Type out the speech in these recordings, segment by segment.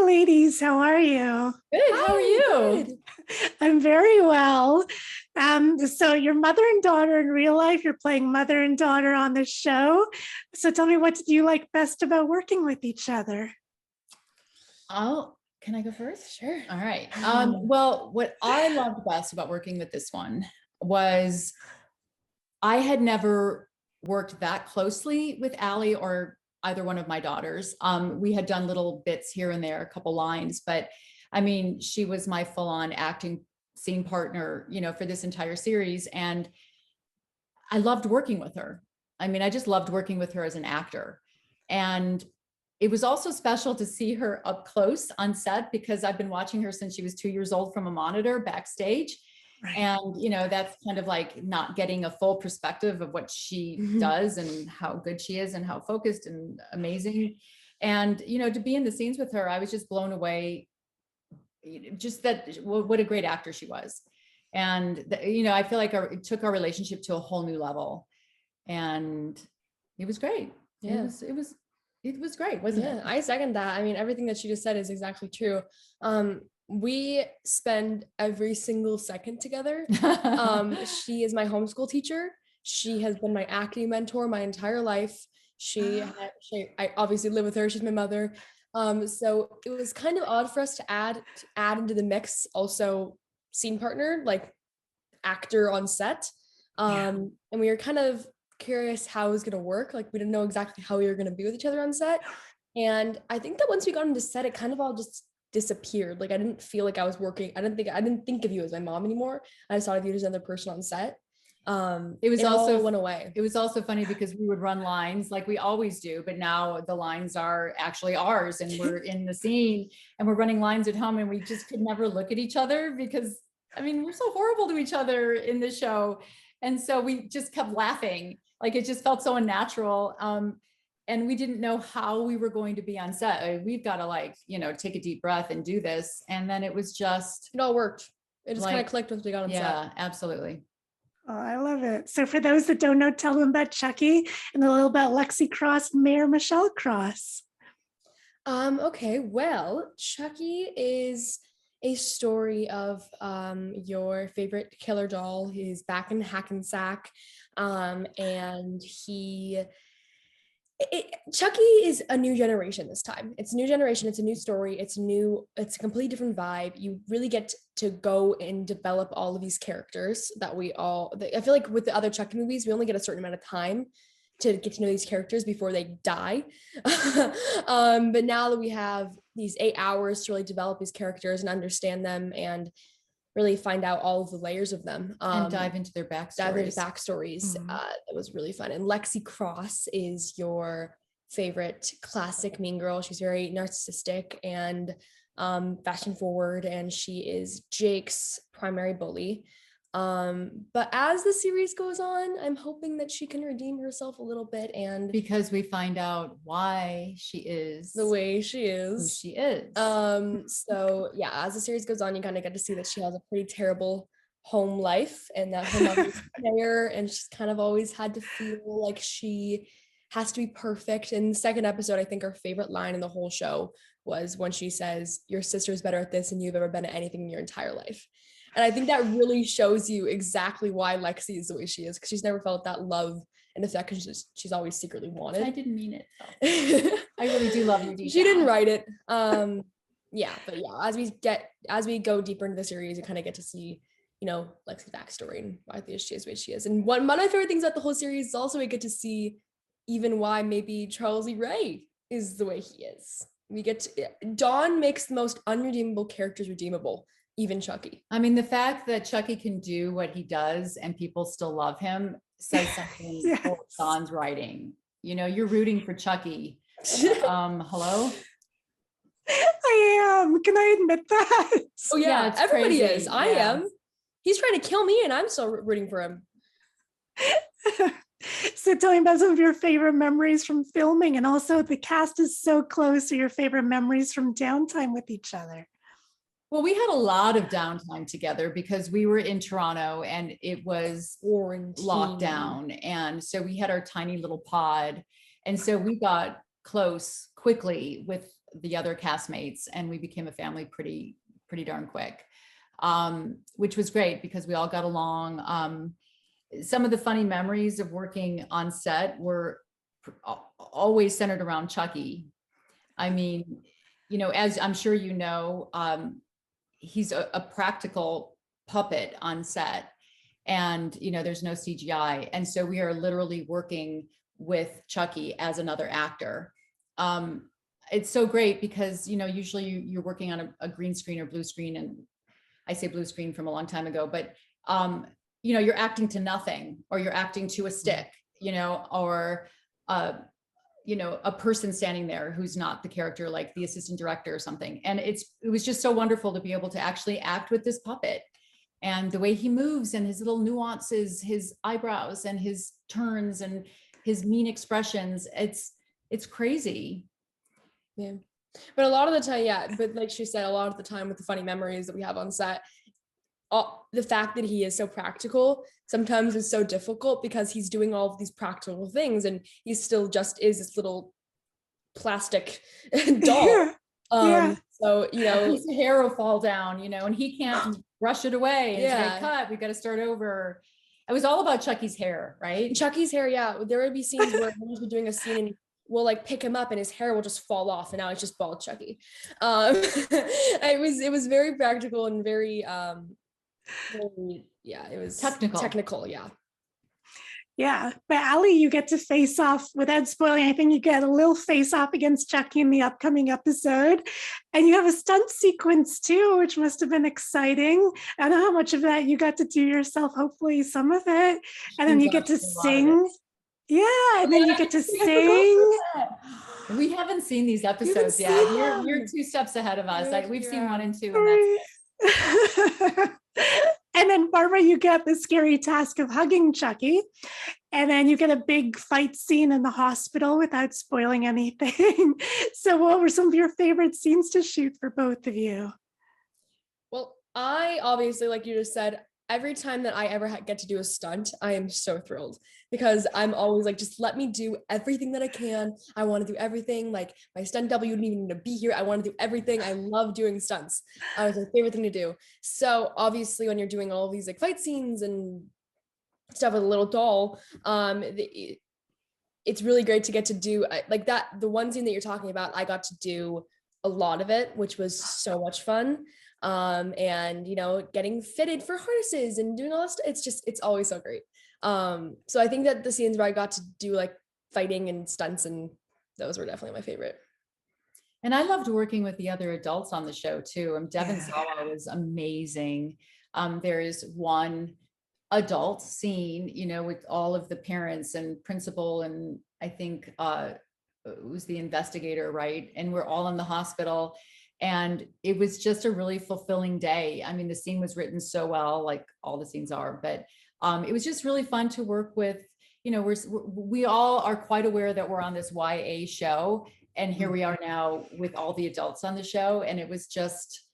ladies. How are you? Good. How are you? Good. I'm very well. So you're mother and daughter in real life. You're playing mother and daughter on the show. So tell me, what did you like best about working with each other? Can I go first? Sure. All right. Well, what I loved best about working with this one was I had never worked that closely with Allie or either one of my daughters. We had done little bits here and there, a couple lines, but I mean, she was my full-on acting scene partner, for this entire series. And I loved working with her. I mean, I just loved working with her as an actor. And it was also special to see her up close on set because I've been watching her since she was 2 years old from a monitor backstage. Right. And, that's kind of like not getting a full perspective of what she does and how good she is and how focused and amazing. And, to be in the scenes with her, I was just blown away. Just what a great actor she was. And, I feel like it took our relationship to a whole new level, and it was great. Yeah. It was great, wasn't it? I second that. I mean, everything that she just said is exactly true. We spend every single second together. She is my homeschool teacher. She has been my acting mentor my entire life. I obviously live with her. She's my mother. So it was kind of odd for us to add into the mix also scene partner, like actor on set. And we were kind of curious how it was going to work. Like, we didn't know exactly how we were going to be with each other on set. And I think that once we got into set, it kind of all just disappeared. Like, I didn't feel like I was working. I didn't think of you as my mom anymore. I just thought of you as another person on set. It also went away. It was also funny because we would run lines like we always do, but now the lines are actually ours and we're in the scene and we're running lines at home, and we just could never look at each other because, I mean, we're so horrible to each other in the show. And so we just kept laughing. Like, it just felt so unnatural. And we didn't know how we were going to be on set. I mean, we've got to take a deep breath and do this. And then it was just, it all worked. It just kind of clicked once we got on set. Yeah, absolutely. Oh, I love it. So for those that don't know, tell them about Chucky and a little about Lexi Cross, Mayor Michelle Cross. Okay, well, Chucky is a story of your favorite killer doll. He's back in Hackensack, and Chucky is a new generation this time. It's a new generation. It's a new story. It's a completely different vibe. You really get to go and develop all of these characters that I feel like with the other Chucky movies, we only get a certain amount of time to get to know these characters before they die. But now that we have these 8 hours to really develop these characters and understand them and really find out all of the layers of them. And dive into their backstories. That was really fun. And Lexi Cross is your favorite classic mean girl. She's very narcissistic and fashion forward, and she is Jake's primary bully. But as the series goes on, I'm hoping that she can redeem herself a little bit, and because we find out why she is the way she is, who she is. So yeah, as the series goes on, you kind of get to see that she has a pretty terrible home life, and that her mother's there, and she's kind of always had to feel like she has to be perfect. In the second episode, I think our favorite line in the whole show was when she says, "Your sister's better at this than you've ever been at anything in your entire life." And I think that really shows you exactly why Lexi is the way she is, because she's never felt that love and affection she's always secretly wanted. I didn't mean it. I really do love you, deep She down. didn't write it. But as we go deeper into the series, you kind of get to see, Lexi's backstory and why she is the way she is. And one of my favorite things about the whole series is also we get to see even why maybe Charles E. Wright is the way he is. Don makes the most unredeemable characters redeemable. Even Chucky. I mean, the fact that Chucky can do what he does and people still love him says something for Don's writing. You're rooting for Chucky. Hello? I am. Can I admit that? Oh yeah, everybody crazy. is. I am. He's trying to kill me and I'm still rooting for him. So tell me about some of your favorite memories from filming, and also the cast is so close. So your favorite memories from downtime with each other. Well, we had a lot of downtime together because we were in Toronto and it was lockdown. And so we had our tiny little pod. And so we got close quickly with the other castmates, and we became a family pretty darn quick, which was great because we all got along. Some of the funny memories of working on set were always centered around Chucky. I mean, as I'm sure you know, he's a practical puppet on set, and there's no CGI, and so we are literally working with Chucky as another actor. It's so great because usually you're working on a green screen or blue screen, and I say blue screen from a long time ago, but you're acting to nothing, or you're acting to a stick, or a person standing there who's not the character, like the assistant director or something. And it was just so wonderful to be able to actually act with this puppet, and the way he moves and his little nuances, his eyebrows and his turns and his mean expressions. It's crazy. Yeah. But a lot of the time, yeah, but like she said, a lot of the time with the funny memories that we have on set, the fact that he is so practical sometimes is so difficult because he's doing all of these practical things and he still just is this little plastic doll. So, a piece of hair will fall down, and he can't brush it away. It's like, cut, we've got to start over. It was all about Chucky's hair, right? Chucky's hair, yeah. There would be scenes where we'll be doing a scene and we'll like pick him up and his hair will just fall off, and now it's just bald Chucky. It was very practical and very it was technical, yeah. But Ali, you get to face off, without spoiling anything, you get a little face off against Chucky in the upcoming episode, and you have a stunt sequence too, which must have been exciting. I don't know how much of that you got to do yourself, hopefully some of it, and then you get to sing. Yeah, and then you get to sing. We haven't seen these episodes yet. You're 2 steps ahead of us. We've seen 1 and 2, and that's it. And then Barbara, you get the scary task of hugging Chucky, and then you get a big fight scene in the hospital without spoiling anything. So what were some of your favorite scenes to shoot for both of you? Well, I obviously, like you just said, every time that I ever get to do a stunt, I am so thrilled because I'm always like, just let me do everything that I can. I want to do everything. Like my stunt double, you don't even need to be here. I want to do everything. I love doing stunts. It's my favorite thing to do. So obviously when you're doing all of these like fight scenes and stuff with a little doll, it's really great to get to do like that. The one scene that you're talking about, I got to do a lot of it, which was so much fun. And getting fitted for harnesses and doing all that stuff, it's always so great. So I think that the scenes where I got to do like fighting and stunts, and those were definitely my favorite. And I loved working with the other adults on the show too. Devin Sawa was amazing. There is one adult scene, with all of the parents and principal, and I think it was the investigator, right? And we're all in the hospital. And it was just a really fulfilling day. I mean, the scene was written so well, like all the scenes are, but it was just really fun to work with. We all are quite aware that we're on this YA show, and here we are now with all the adults on the show. And it was just,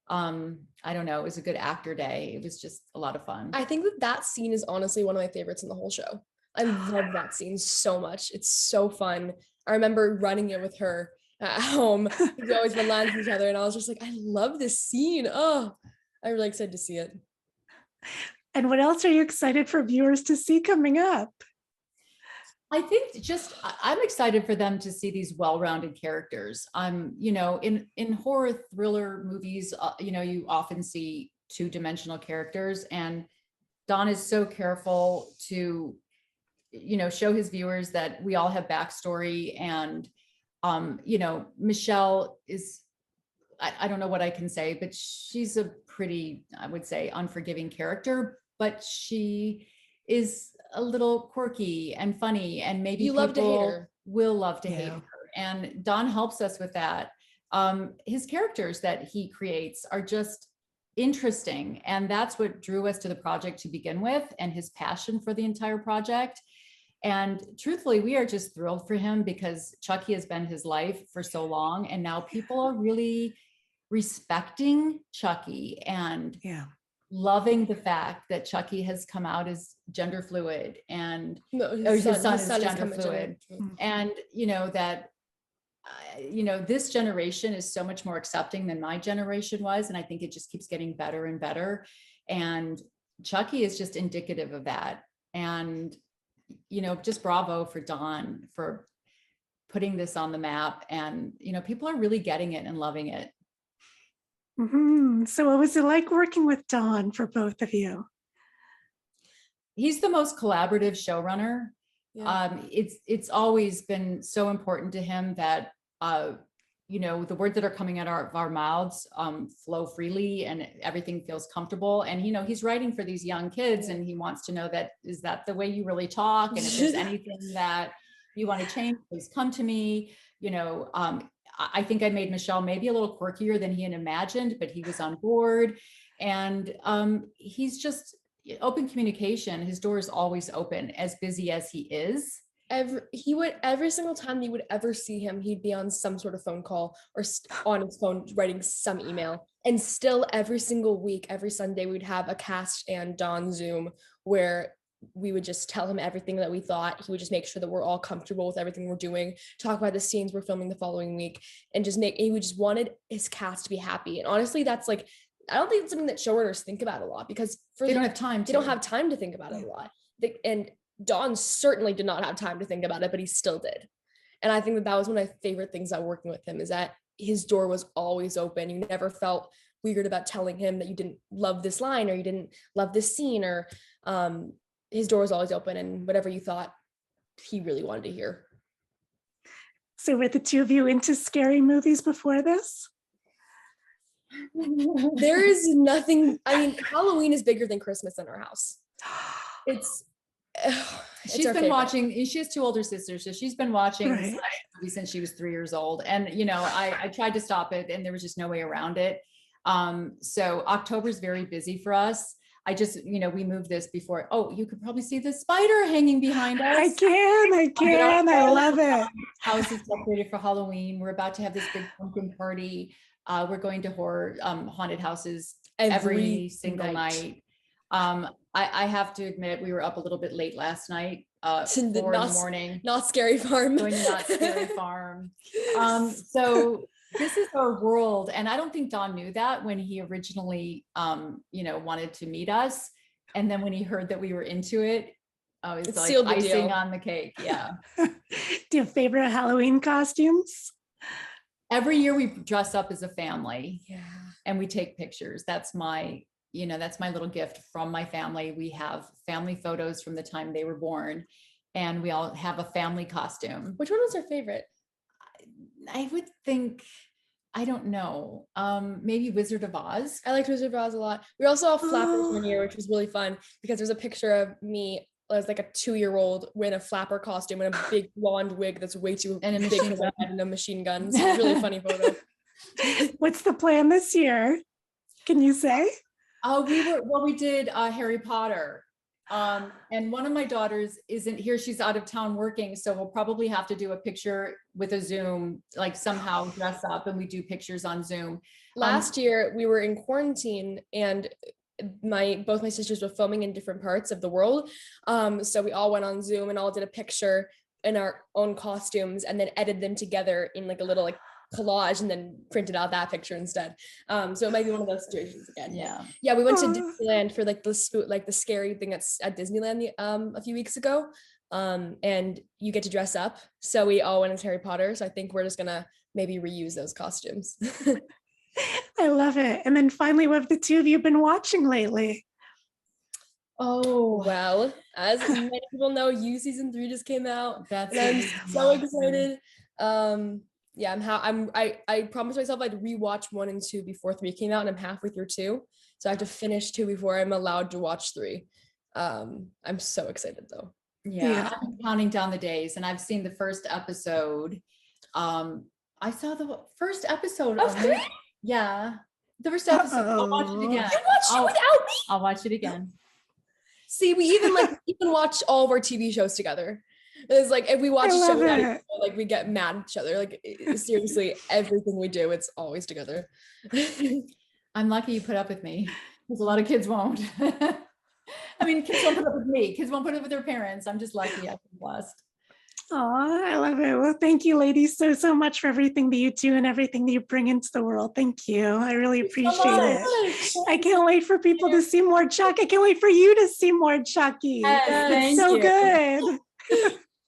I don't know, it was a good actor day. It was just a lot of fun. I think that scene is honestly one of my favorites in the whole show. I love that scene so much. It's so fun. I remember running it with her at home. We always run lines with each other, and I was just like, I love this scene. Oh, I'm really excited to see it. And what else are you excited for viewers to see coming up? I think I'm excited for them to see these well-rounded characters. In horror thriller movies, you often see 2-dimensional characters, and Don is so careful to, show his viewers that we all have backstory. And Michelle is, I don't know what I can say, but she's a pretty, I would say, unforgiving character, but she is a little quirky and funny, and maybe you love to hate her. Will love to hate her. And Don helps us with that. His characters that he creates are just interesting. And that's what drew us to the project to begin with, and his passion for the entire project. And truthfully, we are just thrilled for him because Chucky has been his life for so long. And now people are really respecting Chucky and loving the fact that Chucky has come out as gender fluid, and his son is gender fluid. And, that this generation is so much more accepting than my generation was. And I think it just keeps getting better and better. And Chucky is just indicative of that. And, just bravo for Don for putting this on the map. And, people are really getting it and loving it. Mm-hmm. So what was it like working with Don for both of you? He's the most collaborative showrunner. Yeah. It's always been so important to him that, the words that are coming out of our mouths flow freely and everything feels comfortable. And, he's writing for these young kids and he wants to know that, is that the way you really talk? And if there's anything that you want to change, please come to me. I think I made Michelle maybe a little quirkier than he had imagined, but he was on board. And he's just open communication. His door is always open, as busy as he is. Every single time you would ever see him, he'd be on some sort of phone call or on his phone writing some email. And still every single week, every Sunday, we'd have a cast and Don Zoom where we would just tell him everything that we thought. He would just make sure that we're all comfortable with everything we're doing, talk about the scenes we're filming the following week, and he just wanted his cast to be happy. And honestly, that's like, I don't think it's something that showrunners think about a lot because they don't have time to think about it a lot. And Don certainly did not have time to think about it, but he still did. And I think that was one of my favorite things about working with him, is that his door was always open. You never felt weird about telling him that you didn't love this line or you didn't love this scene, or his door was always open, and whatever you thought, he really wanted to hear. So were the two of you into scary movies before this? There is nothing, Halloween is bigger than Christmas in our house. She's been watching, she has two older sisters, so she's been watching this movie since she was 3 years old. And, I tried to stop it and there was just no way around it. So October's very busy for us. I just, we moved this before. Oh, you could probably see the spider hanging behind us. I can. I love it. House is decorated for Halloween. We're about to have this big pumpkin party. We're going to haunted houses every single night. I have to admit, we were up a little bit late last night, 4 in the morning. Not Scary Farm. Going to Not Scary Farm. So this is our world. And I don't think Don knew that when he originally, wanted to meet us. And then when he heard that we were into it, it's like icing on the cake. Yeah. Do you have favorite Halloween costumes? Every year we dress up as a family. Yeah. And we take pictures. That's my little gift from my family. We have family photos from the time they were born, and we all have a family costume. Which one was your favorite? I would think, I don't know, maybe Wizard of Oz. I liked Wizard of Oz a lot. We also have flappers one year, which was really fun because there's a picture of me as like a 2-year-old in a flapper costume and a big blonde wig that's way too big and a machine gun. So it's a really funny photo. What's the plan this year? Can you say? We did Harry Potter. And one of my daughters isn't here. She's out of town working. So we'll probably have to do a picture with a Zoom, like somehow dress up and we do pictures on Zoom. Last year we were in quarantine and both my sisters were filming in different parts of the world. So we all went on Zoom and all did a picture in our own costumes and then edited them together in like a little collage and then printed out that picture instead. So it might be one of those situations again. Yeah. We went to Disneyland for the scary thing at Disneyland a few weeks ago. And you get to dress up. So we all went as Harry Potter. So I think we're just gonna maybe reuse those costumes. I love it. And then finally, what have the two of you been watching lately? Oh, well, as many people know, season 3 just came out. I'm so excited. I promised myself I'd rewatch 1 and 2 before 3 came out, and I'm halfway through 2. So I have to finish 2 before I'm allowed to watch 3. I'm so excited though. Yeah. I'm counting down the days, and I've seen the first episode. I saw the first episode of 3? Yeah. The first episode. I'll watch it again. You watched it without me? I'll watch it again. See, we even watch all of our TV shows together. It's like if we watch a show without each other, we get mad at each other. Seriously, everything we do, it's always together. I'm lucky you put up with me, because a lot of kids won't. I mean, kids won't put up with me. Kids won't put up with their parents. I'm just lucky. I'm blessed. Oh, I love it. Well, thank you, ladies, so much for everything that you do and everything that you bring into the world. Thank you. I really appreciate it. I can't wait for people to see more Chuck. I can't wait for you to see more Chucky. Yes, It's thank so you. good.